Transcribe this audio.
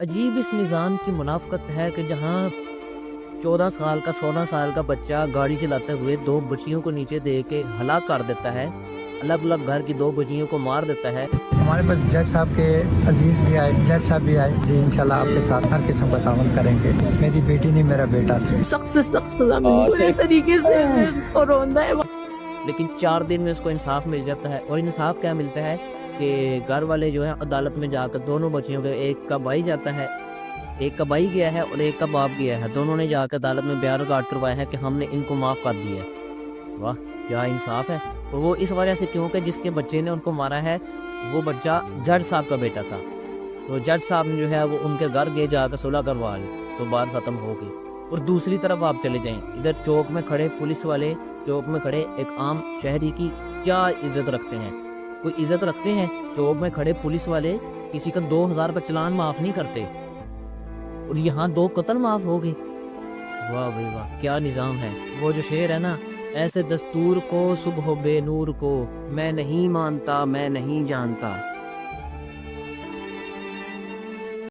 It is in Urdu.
عجیب اس نظام کی منافقت ہے کہ جہاں 14 سال کا 16 سال کا بچہ گاڑی چلاتے ہوئے 2 بچیوں کو نیچے دے کے ہلاک کر دیتا ہے، الگ الگ گھر کی 2 بچیوں کو مار دیتا ہے۔ ہمارے پاس جج صاحب کے عزیز بھی آئے، جج صاحب بھی آئے جی، انشاءاللہ آپ کے ساتھ ہر قسم کا تعاون کریں گے۔ میری بیٹی نہیں، میرا بیٹا تھا۔ سخت سے سخت سزا ملے طریقے سے اس کو روندا ہے۔ لیکن 4 دن میں اس کو انصاف مل جاتا ہے، اور انصاف کیا ملتا ہے کہ گھر والے جو ہے عدالت میں جا کر دونوں بچیوں کے، ایک کا بھائی جاتا ہے، ایک کا بھائی گیا ہے اور ایک کا باپ گیا ہے، دونوں نے جا کر عدالت میں بیان ریکارڈ کروایا ہے کہ ہم نے ان کو معاف کر دیا ہے۔ واہ کیا انصاف ہے۔ اور وہ اس وجہ سے کیوں کہ جس کے بچے نے ان کو مارا ہے وہ بچہ جج صاحب کا بیٹا تھا، تو جج صاحب نے جو ہے وہ ان کے گھر گئے، جا کر صلح کروا لی، تو بات ختم ہو گئی۔ اور دوسری طرف آپ چلے جائیں، ادھر چوک میں کھڑے پولیس والے، چوک میں کھڑے ایک عام شہری کی کیا عزت رکھتے ہیں؟ کوئی عزت رکھتے ہیں؟ چوک میں کھڑے پولیس والے کسی کا 2000 کا چلان معاف نہیں کرتے، اور یہاں 2 قتل معاف ہو گئے۔ واہ بھائی واہ کیا نظام ہے۔ وہ جو شعر ہے نا، ایسے دستور کو صبح بے نور کو، میں نہیں مانتا میں نہیں جانتا۔